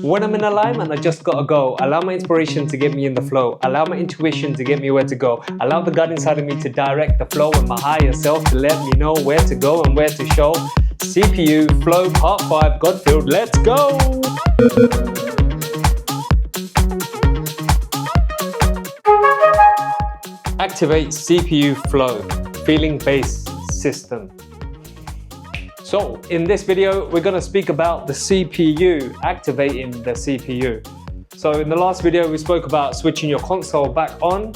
When I'm in alignment, I just gotta go. Allow my inspiration to get me in the flow. Allow my intuition to get me where to go. Allow the God inside of me to direct the flow, and my higher self to let me know where to go and where to show. CPU Flow Part 5 Godfield, let's go! Activate CPU Flow, feeling-based system. So in this video, we're going to speak about the CPU, activating the CPU. So in the last video, we spoke about switching your console back on,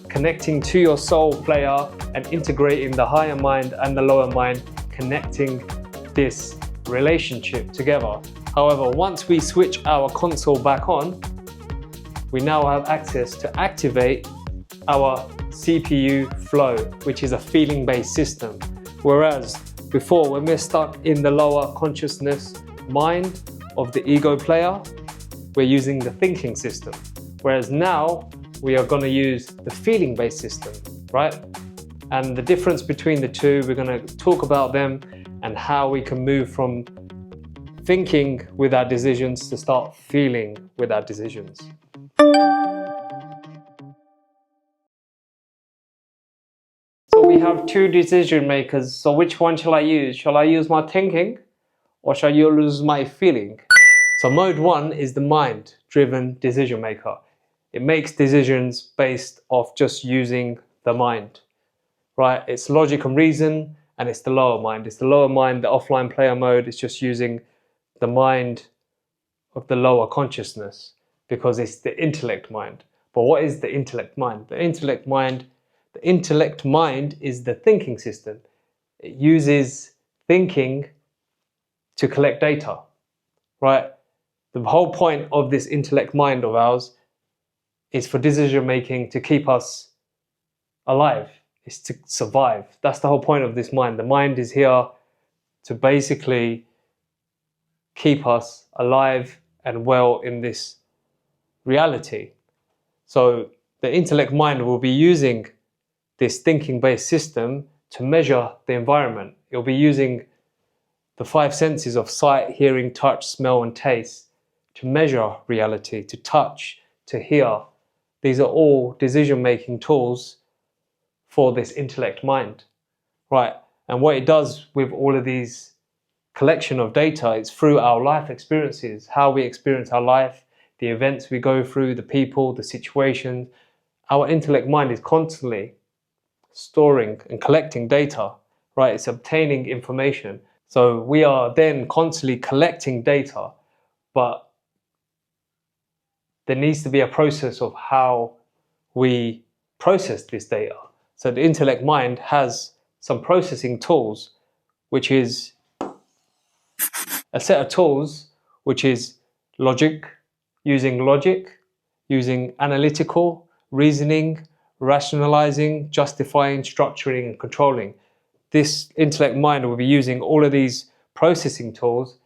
connecting to your soul player, and integrating the higher mind and the lower mind, connecting this relationship together. However, once we switch our console back on, we now have access to activate our CPU flow, which is a feeling-based system. Whereas before, when we're stuck in the lower consciousness mind of the ego player, we're using the thinking system. Whereas now, we are going to use the feeling-based system, right? And the difference between the two, we're going to talk about them and how we can move from thinking with our decisions to start feeling with our decisions. So we have two decision makers. So which one shall I use? Shall I use my thinking or shall I use my feeling? So mode 1 is the mind-driven decision maker. It makes decisions based off just using the mind, right? It's logic and reason, and it's the lower mind. It's the lower mind, the offline player mode. It's just using the mind of the lower consciousness because it's the intellect mind. But what is the intellect mind? The intellect mind is the thinking system. It uses thinking to collect data, right? The whole point of this intellect mind of ours is for decision making to keep us alive. It's to survive. That's the whole point of this mind. The mind is here to basically keep us alive and well in this reality. So the intellect mind will be using this thinking-based system to measure the environment. It'll be using the 5 senses of sight, hearing, touch, smell, and taste to measure reality, to touch, to hear. These are all decision-making tools for this intellect mind, right? And what it does with all of these collection of data is through our life experiences, how we experience our life, the events we go through, the people, the situations. Our intellect mind is constantly storing and collecting data, right? It's obtaining information. So we are then constantly collecting data, but there needs to be a process of how we process this data. So the intellect mind has some processing tools, which is a set of tools, which is logic, using analytical, reasoning, rationalizing, justifying, structuring, and controlling. This intellect mind will be using all of these processing tools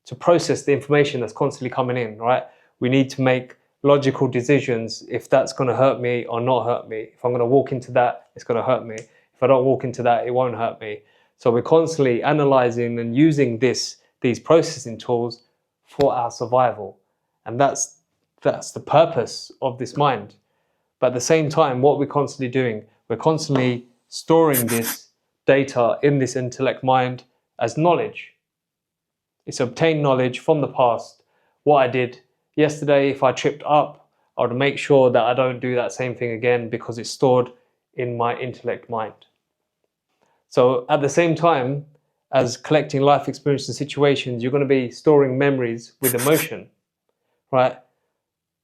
to process the information that's constantly coming in, right? We need to make logical decisions if that's going to hurt me or not hurt me. If I'm going to walk into that, it's going to hurt me. If I don't walk into that, it won't hurt me. So we're constantly analyzing and using these processing tools for our survival. And that's the purpose of this mind. But at the same time, what we're constantly doing, we're constantly storing this data in this intellect mind as knowledge. It's obtained knowledge from the past. What I did yesterday, if I tripped up, I would make sure that I don't do that same thing again because it's stored in my intellect mind. So at the same time as collecting life experiences and situations, you're going to be storing memories with emotion, right?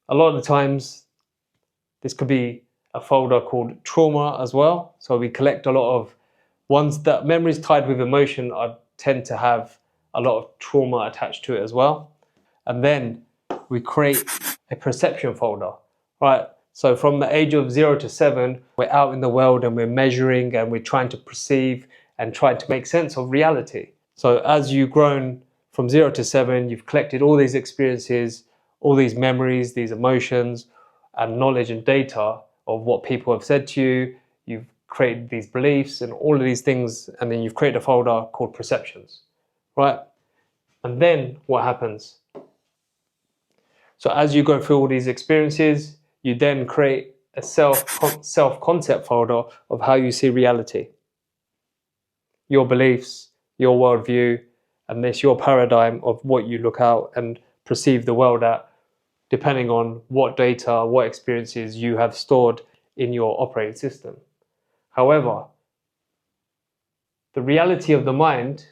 A lot of the times, this could be a folder called trauma as well. So we collect a lot of ones that memories tied with emotion tend to have a lot of trauma attached to it as well. And then we create a perception folder, right? So from the age of 0 to 7, we're out in the world and we're measuring and we're trying to perceive and trying to make sense of reality. So as you've grown from 0 to 7, you've collected all these experiences, all these memories, these emotions, and knowledge and data of what people have said to you. You've created these beliefs and all of these things, and then you've created a folder called perceptions, right? And then what happens? So as you go through all these experiences, you then create a self-concept folder of how you see reality, your beliefs, your worldview, and this your paradigm of what you look out and perceive the world at, depending on what data, what experiences you have stored in your operating system. However, the reality of the mind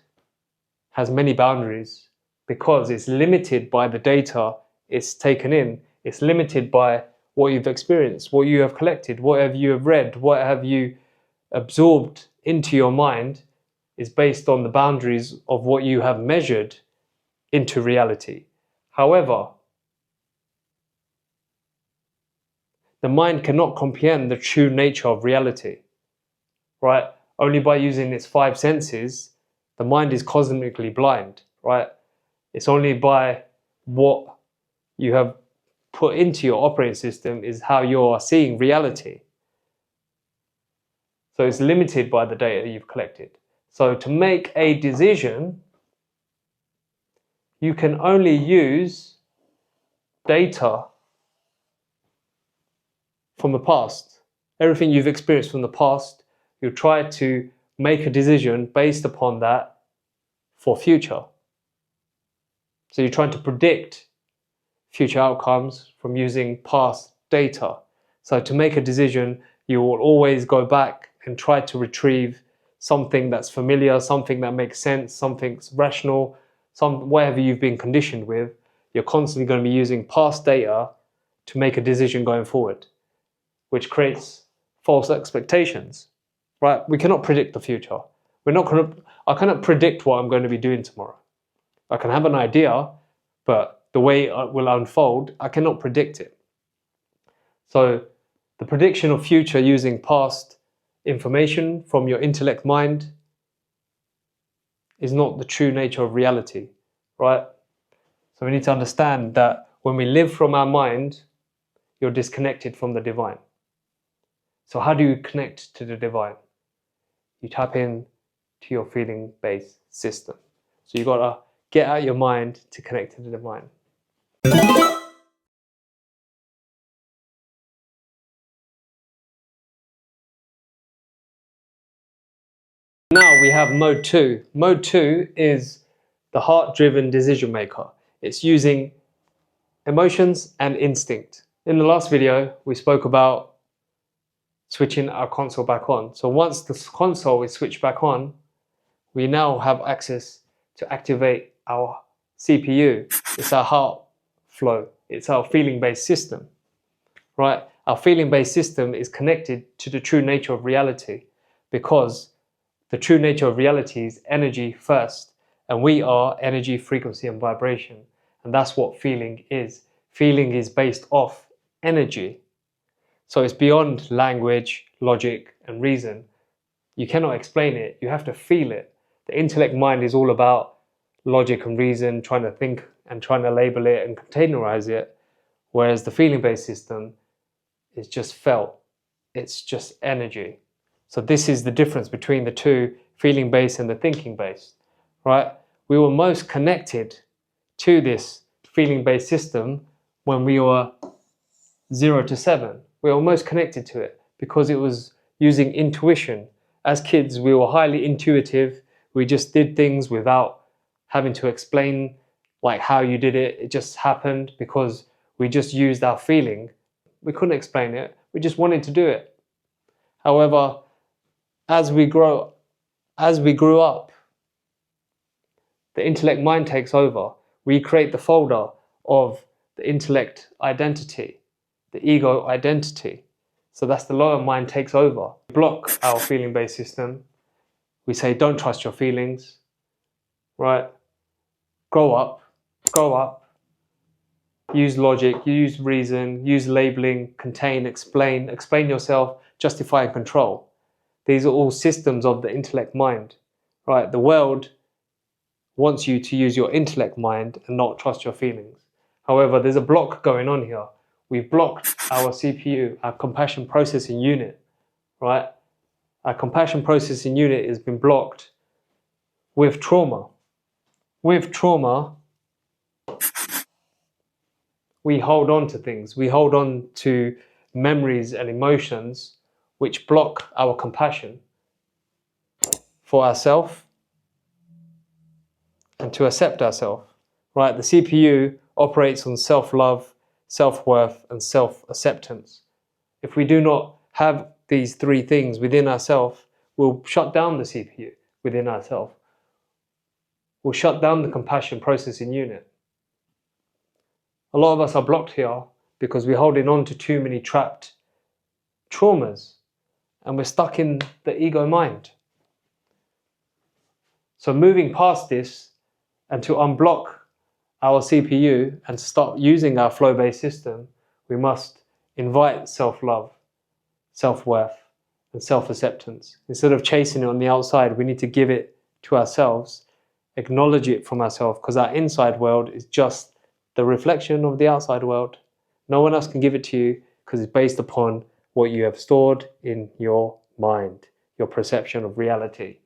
has many boundaries because it's limited by the data it's taken in. It's limited by what you've experienced, what you have collected, what have you have read, what have you absorbed into your mind is based on the boundaries of what you have measured into reality. However, the mind cannot comprehend the true nature of reality, right? Only by using its five senses, the mind is cosmically blind, right? It's only by what you have put into your operating system is how you are seeing reality. So it's limited by the data you've collected. So to make a decision, you can only use data from the past. Everything you've experienced from the past, you try to make a decision based upon that for future. So you're trying to predict future outcomes from using past data. So to make a decision, you will always go back and try to retrieve something that's familiar, something that makes sense, something's rational, whatever you've been conditioned with. You're constantly going to be using past data to make a decision going forward, which creates false expectations, right? We cannot predict the future. I cannot predict what I'm going to be doing tomorrow. I can have an idea, but the way it will unfold, I cannot predict it. So the prediction of future using past information from your intellect mind is not the true nature of reality, right? So we need to understand that when we live from our mind, you're disconnected from the divine. So how do you connect to the divine? You tap in to your feeling-based system. So you gotta get out your mind to connect to the divine. Now we have mode 2. Mode 2 is the heart-driven decision maker. It's using emotions and instinct. In the last video, we spoke about switching our console back on. So once the console is switched back on, we now have access to activate our CPU. It's our heart flow. It's our feeling-based system, right? Our feeling-based system is connected to the true nature of reality because the true nature of reality is energy first, and we are energy, frequency, and vibration. And that's what feeling is. Feeling is based off energy. So it's beyond language, logic, and reason. You cannot explain it. You have to feel it. The intellect mind is all about logic and reason, trying to think and trying to label it and containerize it. Whereas the feeling-based system is just felt. It's just energy. So this is the difference between the two, feeling-based and the thinking-based, right? We were most connected to this feeling-based system when we were 0 to 7. We were most connected to it because it was using intuition. As kids, we were highly intuitive. We just did things without having to explain like how you did it. It just happened because we just used our feeling. We couldn't explain it. We just wanted to do it. However, as we grew up, the intellect mind takes over. We create the folder of the intellect identity, the ego identity. So that's the lower mind takes over. We block our feeling-based system. We say, don't trust your feelings, right? Grow up, use logic, use reason, use labeling, contain, explain yourself, justify and control. These are all systems of the intellect mind, right? The world wants you to use your intellect mind and not trust your feelings. However, there's a block going on here. We've blocked our CPU, our compassion processing unit, right? Our compassion processing unit has been blocked with trauma. With trauma, we hold on to things. We hold on to memories and emotions which block our compassion for ourselves and to accept ourselves, right? The CPU operates on self-love, self-worth, and self-acceptance. If we do not have these three things within ourselves, we'll shut down the CPU within ourselves. We'll shut down the compassion processing unit. A lot of us are blocked here because we're holding on to too many trapped traumas and we're stuck in the ego mind. So moving past this and to unblock our CPU and to start using our flow-based system, we must invite self-love, self-worth, and self-acceptance. Instead of chasing it on the outside, we need to give it to ourselves, acknowledge it from ourselves, because our inside world is just the reflection of the outside world. No one else can give it to you because it's based upon what you have stored in your mind, your perception of reality.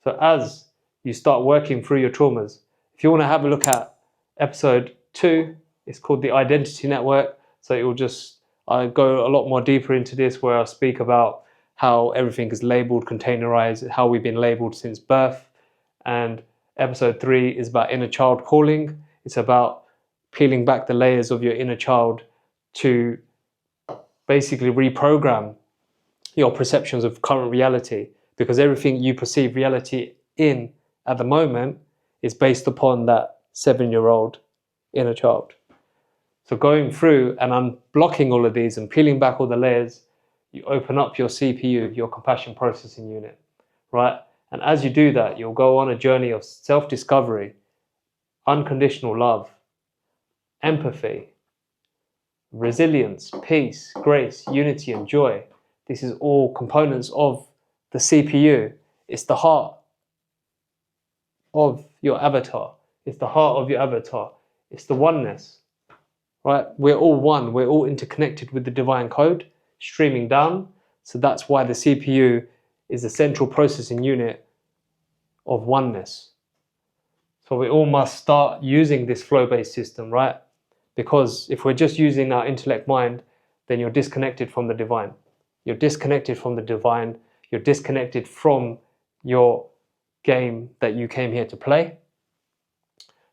So as you start working through your traumas, if you want to have a look at episode 2, it's called the Identity Network. So it will just, I go a lot more deeper into this where I speak about how everything is labeled, containerized, how we've been labeled since birth. And episode 3 is about inner child calling. It's about peeling back the layers of your inner child to basically reprogram your perceptions of current reality, because everything you perceive reality in at the moment is based upon that 7-year-old inner child. So going through and unblocking all of these and peeling back all the layers, you open up your CPU, your compassion processing unit, right? And as you do that, you'll go on a journey of self-discovery, unconditional love, empathy, resilience, peace, grace, unity, and joy. This is all components of the CPU. It's the heart of your avatar. It's the heart of your avatar. It's the oneness, right? We're all one. We're all interconnected with the divine code streaming down. So that's why the CPU is the central processing unit of oneness. So we all must start using this flow-based system, right? Because if we're just using our intellect mind, then you're disconnected from the divine. You're disconnected from the divine. You're disconnected from your game that you came here to play.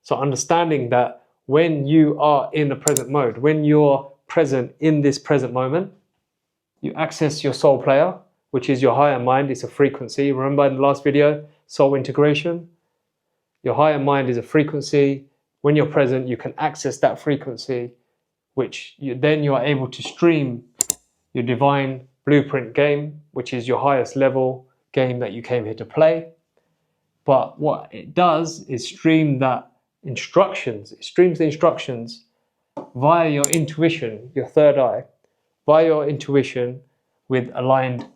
So understanding that when you are in the present mode, when you're present in this present moment, you access your soul player, which is your higher mind. It's a frequency. Remember in the last video, soul integration? Your higher mind is a frequency. When you're present, you can access that frequency, which then you are able to stream your divine blueprint game, which is your highest level game that you came here to play. But what it does is stream that instructions. It streams the instructions via your intuition, your third eye, via your intuition with aligned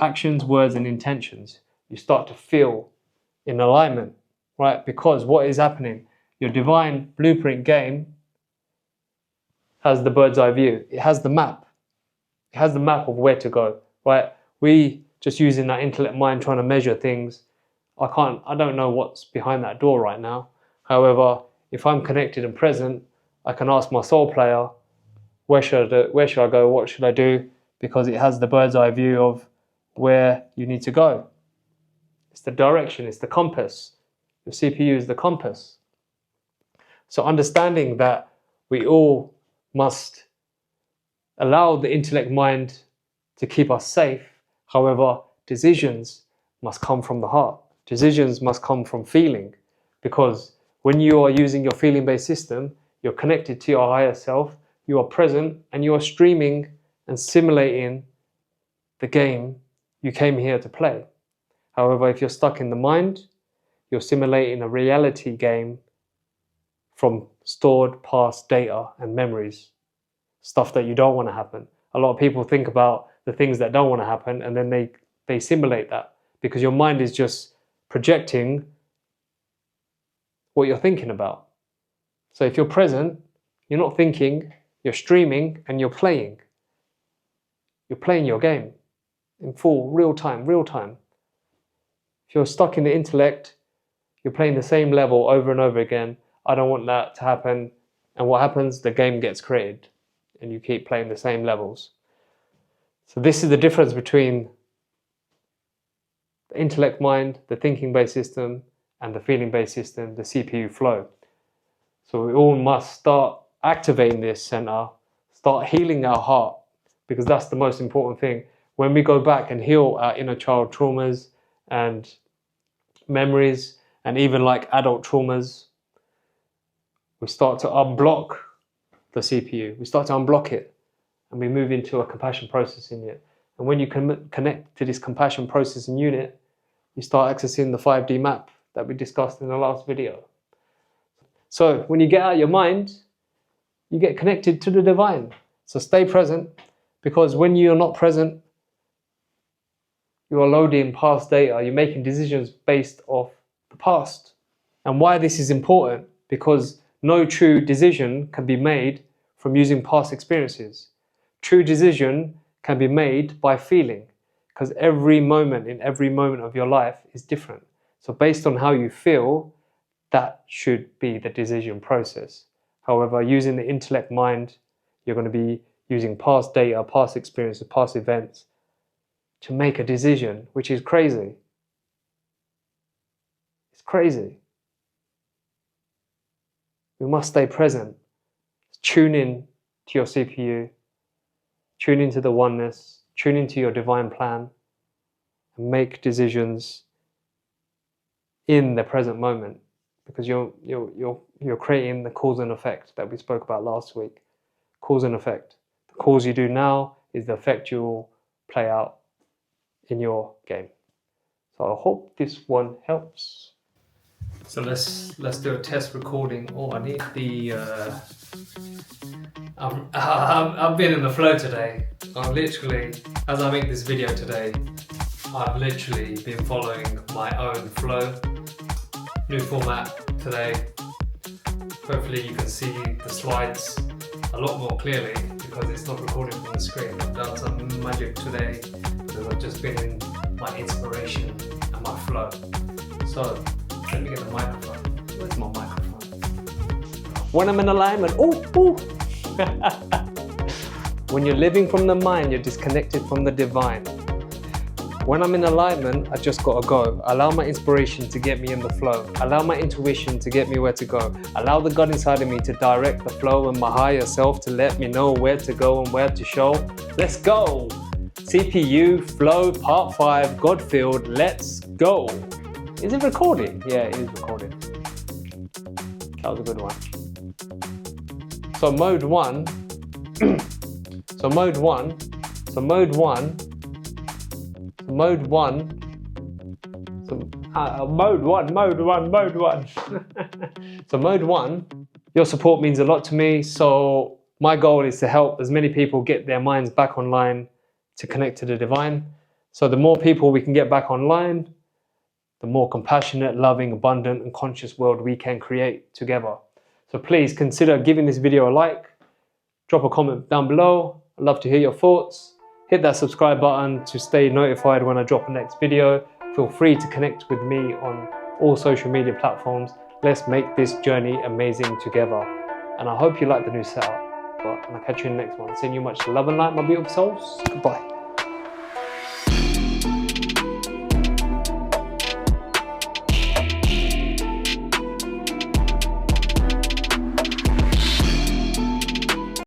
actions, words, and intentions. You start to feel in alignment, right? Because what is happening? Your divine blueprint game has the bird's eye view. It has the map. It has the map of where to go, right? We just using that intellect mind trying to measure things. I don't know what's behind that door right now. However, if I'm connected and present, I can ask my soul player, where should I go? What should I do? Because it has the bird's eye view of where you need to go. It's the direction, it's the compass. Your CPU is the compass. So understanding that we all must allow the intellect mind to keep us safe. However, decisions must come from the heart. Decisions must come from feeling, because when you are using your feeling-based system, you're connected to your higher self, you are present, and you are streaming and simulating the game you came here to play. However, if you're stuck in the mind, you're simulating a reality game from stored past data and memories, stuff that you don't want to happen. A lot of people think about the things that don't want to happen, and then they simulate that, because your mind is just projecting what you're thinking about. So if you're present, you're not thinking, you're streaming, and you're playing. You're playing your game in full, real time. If you're stuck in the intellect, you're playing the same level over and over again. I don't want that to happen, And what happens? The game gets created and you keep playing the same levels. So this is the difference between the intellect mind, the thinking-based system, and the feeling-based system, the CPU flow. So we all must start activating this center, start healing our heart, because that's the most important thing. When we go back and heal our inner child traumas and memories, and even like adult traumas, we start to unblock the CPU. We start to unblock it, and we move into a compassion processing unit. And when you connect to this compassion processing unit, you start accessing the 5D map that we discussed in the last video. So when you get out of your mind, you get connected to the divine. So stay present, because when you're not present, you are loading past data. You're making decisions based off the past. And why this is important? Because no true decision can be made from using past experiences. True decision can be made by feeling, because every moment of your life is different. So based on how you feel, that should be the decision process. However, using the intellect mind, you're going to be using past data, past experiences, past events to make a decision, which is crazy. It's crazy. We must stay present. Tune in to your CPU, tune into the oneness, tune into your divine plan, and make decisions in the present moment, because you're creating the cause and effect that we spoke about last week. Cause and effect. The cause you do now is the effect you will play out in your game. So I hope this one helps. So let's do a test recording. Oh, I need the. I've been in the flow today. I'm literally, as I make this video today, I've literally been following my own flow. New format today. Hopefully you can see the slides a lot more clearly, because it's not recording from the screen. I've done some magic today because I've just been in my inspiration and my flow. So let me get the microphone. Where's my microphone? When I'm in alignment, ooh. When you're living from the mind, you're disconnected from the divine. When I'm in alignment, I just gotta go. Allow my inspiration to get me in the flow. Allow my intuition to get me where to go. Allow the God inside of me to direct the flow, and my higher self to let me know where to go and where to show. Let's go! CPU, flow, part 5, God field, let's go! Is it recording? Yeah, it is recording. That was a good one. So mode 1, mode 1, so mode 1, your support means a lot to me. So my goal is to help as many people get their minds back online to connect to the divine. So the more people we can get back online, the more compassionate, loving, abundant, and conscious world we can create together. So please consider giving this video a like, drop a comment down below. I'd love to hear your thoughts. Hit that subscribe button to stay notified when I drop the next video. Feel free to connect with me on all social media platforms. Let's make this journey amazing together. And I hope you like the new setup. And I'll catch you in the next one. Sending you much love and light, my beautiful souls. Goodbye.